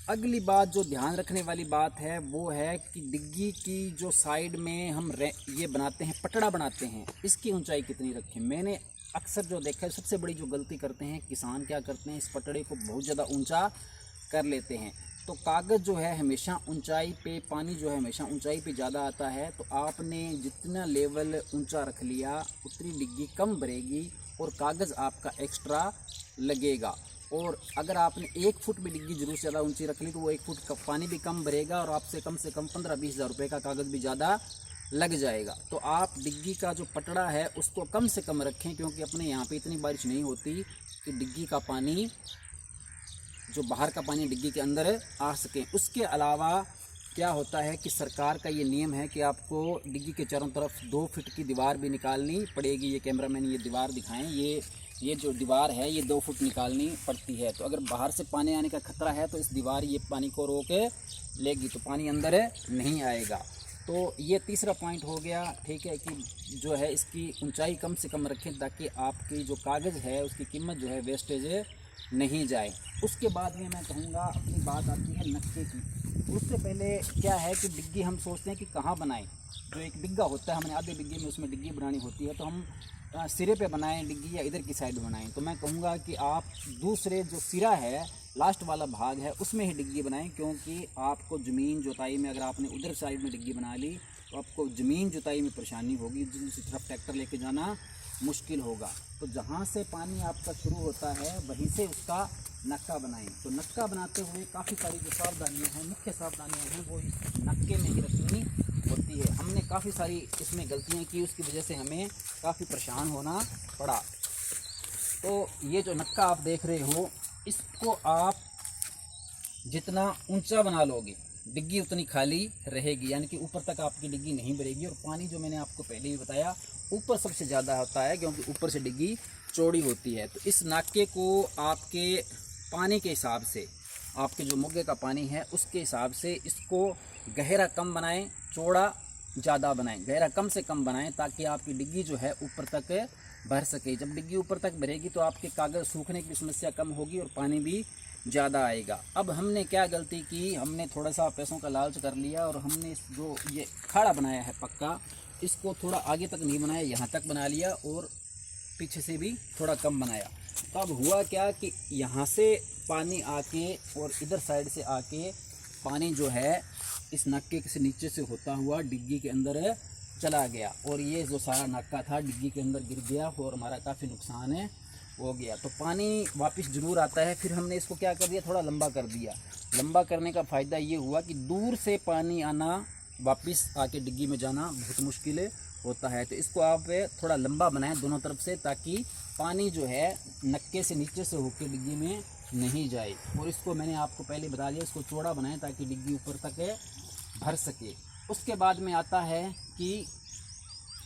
अगली बात जो ध्यान रखने वाली बात है वो है कि डिग्गी की जो साइड में हम ये बनाते हैं, पटड़ा बनाते हैं, इसकी ऊंचाई कितनी रखें। मैंने अक्सर जो देखा है, सबसे बड़ी जो गलती करते हैं किसान क्या करते हैं, इस पटड़े को बहुत ज़्यादा ऊंचा कर लेते हैं। तो कागज़ जो है हमेशा ऊंचाई पे, पानी जो है हमेशा ऊंचाई पे ज़्यादा आता है। तो आपने जितना लेवल ऊंचा रख लिया उतनी डिग्गी कम भरेगी और कागज़ आपका एक्स्ट्रा लगेगा। और अगर आपने 1 फुट भी डिग्गी जरूर से ज़्यादा ऊंची रख ली तो वो 1 फुट का पानी भी कम भरेगा और आपसे कम 15-20 हज़ार रुपये का कागज़ भी ज़्यादा लग जाएगा। तो आप डिग्गी का जो पटड़ा है उसको कम से कम रखें, क्योंकि अपने यहाँ पे इतनी बारिश नहीं होती कि डिग्गी का पानी, जो बाहर का पानी डिग्गी के अंदर आ सके। उसके अलावा क्या होता है कि सरकार का ये नियम है कि आपको डिग्गी के चारों तरफ 2 फीट की दीवार भी निकालनी पड़ेगी। ये कैमरामैन ये दीवार दिखाएं, ये जो दीवार है ये 2 फुट निकालनी पड़ती है। तो अगर बाहर से पानी आने का खतरा है तो इस दीवार ये पानी को रोक लेगी, तो पानी अंदर नहीं आएगा। तो ये तीसरा पॉइंट हो गया, ठीक है, कि जो है इसकी ऊंचाई कम से कम रखें ताकि आपकी जो कागज़ है उसकी कीमत जो है वेस्टेज नहीं जाए। उसके बाद में मैं कहूँगा अपनी बात आती है नक्शे की। उससे पहले क्या है कि डिग्गी हम सोचते हैं कि कहाँ बनाएं। जो एक डिग्गा होता है, हमने आधे डिग्गे में उसमें डिग्गी बनानी होती है, तो हम सिरे पे बनाएं डिग्गी या इधर की साइड बनाएं। तो मैं कहूँगा कि आप दूसरे जो सिरा है, लास्ट वाला भाग है, उसमें ही डिग्गी बनाएं, क्योंकि आपको ज़मीन जुताई में अगर आपने उधर साइड में डिग्गी बना ली तो आपको ज़मीन जुताई में परेशानी होगी, दूसरी तरफ ट्रैक्टर लेके जाना मुश्किल होगा। तो जहाँ से पानी आपका शुरू होता है वहीं से उसका नक्का बनाएं। तो नक्का बनाते हुए काफ़ी सारी जो सावधानियाँ हैं, मुख्य सावधानियाँ हैं, वो इस नक्के में ही रखनी होती है। हमने काफ़ी सारी इसमें गलतियाँ की, उसकी वजह से हमें काफ़ी परेशान होना पड़ा। तो ये जो नक्का आप देख रहे हो, इसको आप जितना ऊंचा बना लोगे डिग्गी उतनी खाली रहेगी, यानी कि ऊपर तक आपकी डिग्गी नहीं भरेगी। और पानी जो मैंने आपको पहले ही बताया ऊपर सबसे ज़्यादा होता है, क्योंकि ऊपर से डिग्गी चौड़ी होती है। तो इस नाके को आपके पानी के हिसाब से, आपके जो मोगे का पानी है उसके हिसाब से इसको गहरा कम बनाएं, चौड़ा ज़्यादा बनाएं। गहरा कम से कम बनाएं ताकि आपकी डिग्गी जो है ऊपर तक भर सके। जब डिग्गी ऊपर तक भरेगी तो आपके कागज़ सूखने की समस्या कम होगी और पानी भी ज़्यादा आएगा। अब हमने क्या गलती की, हमने थोड़ा सा पैसों का लालच कर लिया और हमने जो ये खाड़ा बनाया है पक्का, इसको थोड़ा आगे तक नहीं बनाया, यहाँ तक बना लिया और पीछे से भी थोड़ा कम बनाया। तो अब हुआ क्या कि यहाँ से पानी आके और इधर साइड से आके पानी जो है इस नक्के से नीचे से होता हुआ डिग्गी के अंदर चला गया और ये जो सारा नक्का था डिग्गी के अंदर गिर गया और हमारा काफ़ी नुकसान हो गया। तो पानी वापस ज़रूर आता है। फिर हमने इसको क्या कर दिया, थोड़ा लंबा कर दिया। लंबा करने का फ़ायदा ये हुआ कि दूर से पानी आना, वापस आके डिग्गी में जाना बहुत मुश्किल होता है। तो इसको आप थोड़ा लंबा बनाएं दोनों तरफ से, ताकि पानी जो है नक्के से नीचे से होकर डिग्गी में नहीं जाए। और इसको मैंने आपको पहले बता दिया, इसको चौड़ा बनाएं ताकि डिग्गी ऊपर तक भर सके। उसके बाद में आता है कि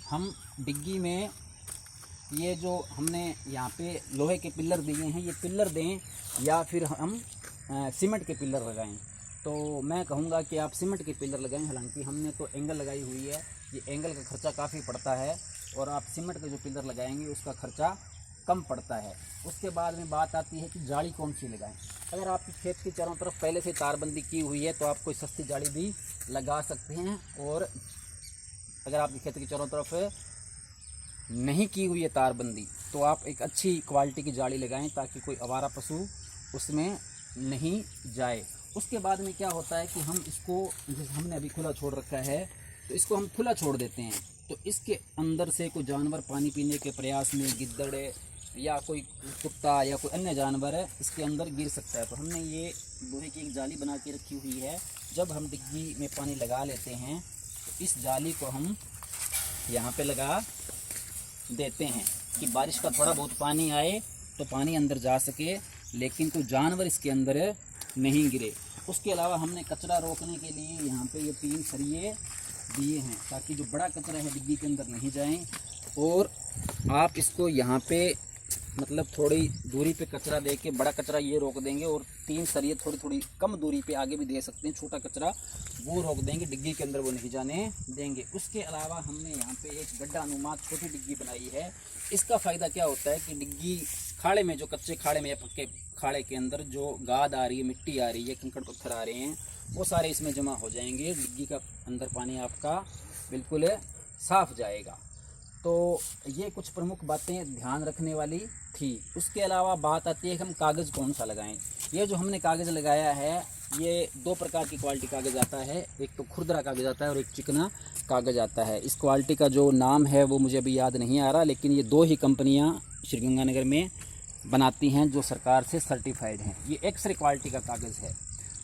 हम डिग्गी में ये जो हमने यहाँ पे लोहे के पिलर दिए हैं, ये पिलर दें या फिर हम सीमेंट के पिलर लगाएं। तो मैं कहूँगा कि आप सीमेंट के पिलर लगाएं। हालांकि हमने तो एंगल लगाई हुई है, ये एंगल का खर्चा काफ़ी पड़ता है और आप सीमेंट के जो पिलर लगाएंगे उसका खर्चा कम पड़ता है। उसके बाद में बात आती है कि जाली कौन सी लगाएं। अगर आपकी खेत के चारों तरफ पहले से तारबंदी की हुई है तो आप कोई सस्ती जाली भी लगा सकते हैं। और अगर आपकी खेत के चारों तरफ नहीं की हुई है तारबंदी तो आप एक अच्छी क्वालिटी की जाली लगाएं ताकि कोई आवारा पशु उसमें नहीं जाए। उसके बाद में क्या होता है कि हम इसको, जैसे हमने अभी खुला छोड़ रखा है, तो इसको हम खुला छोड़ देते हैं तो इसके अंदर से कोई जानवर पानी पीने के प्रयास में, गिद्दड़ या कोई कुत्ता या कोई अन्य जानवर है इसके अंदर गिर सकता है। तो हमने ये लोहे की एक जाली बना के रखी हुई है। जब हम डिग्गी में पानी लगा लेते हैं तो इस जाली को हम यहाँ पे लगा देते हैं कि बारिश का थोड़ा बहुत पानी आए तो पानी अंदर जा सके, लेकिन कोई जानवर इसके अंदर नहीं गिरे। उसके अलावा हमने कचरा रोकने के लिए यहाँ पे ये 3 सरिये दिए हैं ताकि जो बड़ा कचरा है डिग्गी के अंदर नहीं जाए। और आप इसको यहाँ पे मतलब थोड़ी दूरी पे कचरा दे के बड़ा कचरा ये रोक देंगे और 3 सरिये थोड़ी थोड़ी कम दूरी पे आगे भी दे सकते हैं, छोटा कचरा वो रोक देंगे, डिग्गी के अंदर वो नहीं जाने देंगे। उसके अलावा हमने यहाँ पे एक गड्ढा अनुमा छोटी डिग्गी बनाई है। इसका फ़ायदा क्या होता है कि डिग्गी खाड़े में, जो कच्चे खाड़े में या पक्के खाड़े के अंदर जो गाद आ रही है, मिट्टी आ रही है, कंकड़ पत्थर आ रहे हैं, वो सारे इसमें जमा हो जाएंगे। डिग्गी का अंदर पानी आपका बिल्कुल साफ जाएगा। तो ये कुछ प्रमुख बातें ध्यान रखने वाली थी। उसके अलावा बात आती है कि हम कागज़ कौन सा लगाएं। ये जो हमने कागज़ लगाया है, ये 2 प्रकार की क्वालिटी कागज़ आता है। एक तो खुरदरा कागज़ आता है और एक चिकना कागज़ आता है। इस क्वालिटी का जो नाम है वो मुझे अभी याद नहीं आ रहा, लेकिन ये 2 ही कंपनियां श्रीगंगानगर में बनाती हैं जो सरकार से सर्टिफाइड हैं। ये एक्स-रे क्वालिटी का कागज़ है।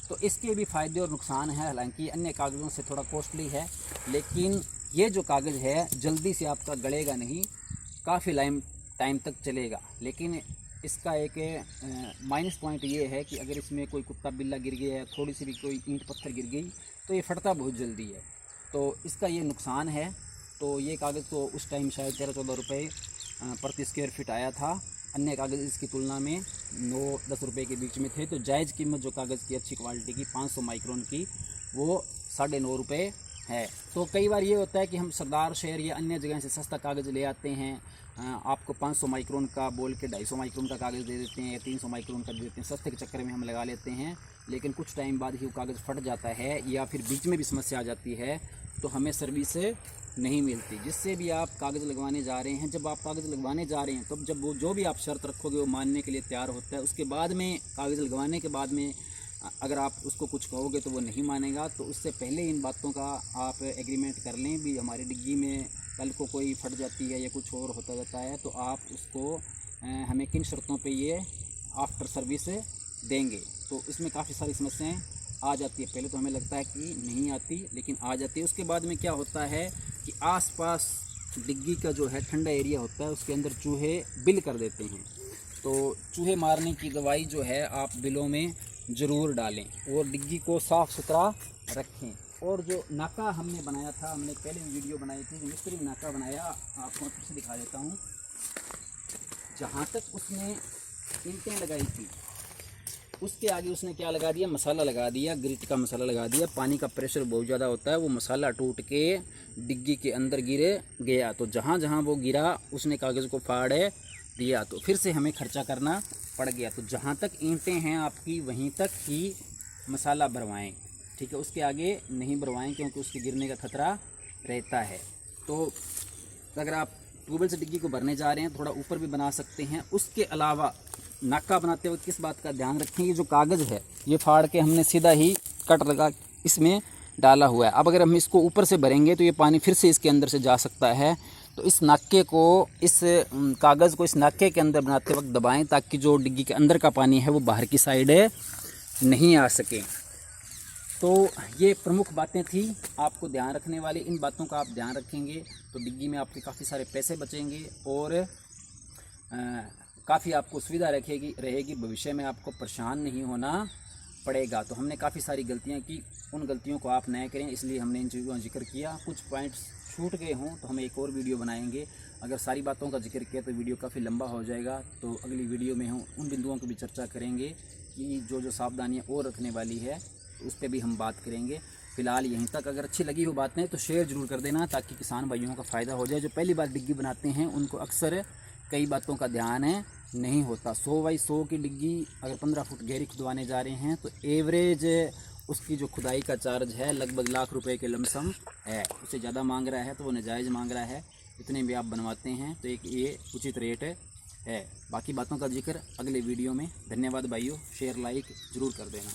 तो इसके भी फ़ायदे और नुकसान हैं। हालांकि अन्य कागज़ों से थोड़ा कॉस्टली है, लेकिन ये जो कागज़ है जल्दी से आपका गलेगा नहीं, काफ़ी टाइम तक चलेगा। लेकिन इसका एक माइनस पॉइंट ये है कि अगर इसमें कोई कुत्ता बिल्ला गिर गया या थोड़ी सी भी कोई ईंट पत्थर गिर गई तो ये फटता बहुत जल्दी है। तो इसका ये नुकसान है। तो ये कागज़ तो उस टाइम शायद 13-14 रुपये प्रति स्क्वायर फीट आया था। अन्य कागज़ इसकी तुलना में 9-10 रुपये के बीच में थे। तो जायज़ कीमत जो कागज़ की अच्छी क्वालिटी की 500 माइक्रोन की, वो 9.5 रुपये है। तो कई बार ये होता है कि हम सरदार शहर या अन्य जगह से सस्ता कागज़ ले आते हैं, आपको 500 माइक्रोन का बोल के 250 माइक्रोन का कागज़ दे देते हैं या 300 माइक्रोन का दे देते हैं। सस्ते के चक्कर में हम लगा लेते हैं, लेकिन कुछ टाइम बाद ही वो कागज़ फट जाता है या फिर बीच में भी समस्या आ जाती है, तो हमें सर्विस नहीं मिलती। जिससे भी आप कागज़ लगवाने जा रहे हैं, जब आप कागज़ लगवाने जा रहे हैं तब जब वो जो भी आप शर्त रखोगे वो मानने के लिए तैयार होता है। उसके बाद में कागज़ लगवाने के बाद में अगर आप उसको कुछ कहोगे तो वो नहीं मानेगा। तो उससे पहले इन बातों का आप एग्रीमेंट कर लें। भी हमारी डिग्गी में कल को कोई फट जाती है या कुछ और होता जाता है तो आप उसको हमें किन शर्तों पे ये आफ्टर सर्विस देंगे। तो इसमें काफ़ी सारी समस्याएं आ जाती है। पहले तो हमें लगता है कि नहीं आती, लेकिन आ जाती है। उसके बाद में क्या होता है कि आसपास डिग्गी का जो है ठंडा एरिया होता है, उसके अंदर चूहे बिल कर देते हैं। तो चूहे मारने की दवाई जो है आप बिलों में ज़रूर डालें और डिग्गी को साफ़ सुथरा रखें। और जो नाका हमने बनाया था, हमने पहले वीडियो बनाई थी, जो मिस्त्री ने नाका बनाया, आपको फिर से दिखा देता हूँ। जहाँ तक उसने ईंटें लगाई थी उसके आगे उसने क्या लगा दिया, मसाला लगा दिया, ग्रिट का मसाला लगा दिया। पानी का प्रेशर बहुत ज़्यादा होता है, वो मसाला टूट के डिग्गी के अंदर गिरे गया। तो जहाँ जहाँ वो गिरा उसने कागज़ को फाड़ दिया, तो फिर से हमें खर्चा करना पड़ गया। तो जहाँ तक ईंटें हैं आपकी वहीं तक ही मसाला भरवाएं, ठीक है। उसके आगे नहीं भरवाएं क्योंकि उसके गिरने का खतरा रहता है। तो अगर आप ट्यूबवेल से डिग्गी को भरने जा रहे हैं थोड़ा ऊपर भी बना सकते हैं। उसके अलावा नाका बनाते वक्त किस बात का ध्यान रखें, ये जो कागज़ है ये फाड़ के हमने सीधा ही कट लगा इसमें डाला हुआ है। अब अगर हम इसको ऊपर से भरेंगे तो ये पानी फिर से इसके अंदर से जा सकता है। तो इस नाके को, इस कागज़ को इस नाके के अंदर बनाते वक्त दबाएं ताकि जो डिग्गी के अंदर का पानी है वो बाहर की साइड नहीं आ सके। तो ये प्रमुख बातें थी आपको ध्यान रखने वाली। इन बातों का आप ध्यान रखेंगे तो डिग्गी में आपके काफ़ी सारे पैसे बचेंगे और काफ़ी आपको सुविधा रहेगी। भविष्य में आपको परेशान नहीं होना पड़ेगा। तो हमने काफ़ी सारी गलतियां की, उन गलतियों को आप न करें, इसलिए हमने इन चीज़ों का जिक्र किया। कुछ पॉइंट्स छूट गए हों तो हम एक और वीडियो बनाएंगे। अगर सारी बातों का जिक्र किया तो वीडियो काफ़ी लंबा हो जाएगा। तो अगली वीडियो में हम उन बिंदुओं की भी चर्चा करेंगे कि जो सावधानियाँ और रखने वाली है, तो उस पर भी हम बात करेंगे। फ़िलहाल यहीं तक। अगर अच्छी लगी हो बातें तो शेयर ज़रूर कर देना ताकि किसान भाइयों का फ़ायदा हो जाए। जो पहली बार डिग्गी बनाते हैं उनको अक्सर कई बातों का ध्यान नहीं होता। 100 बाई 100 की डिग्गी अगर 15 फुट गहरी खुदवाने जा रहे हैं तो एवरेज उसकी जो खुदाई का चार्ज है लगभग लाख रुपए के लमसम है। उससे ज़्यादा मांग रहा है तो वो नाजायज़ मांग रहा है। इतने भी आप बनवाते हैं तो एक ये उचित रेट है। बाकी बातों का जिक्र अगले वीडियो में। धन्यवाद भाइयों, शेयर लाइक ज़रूर कर देना।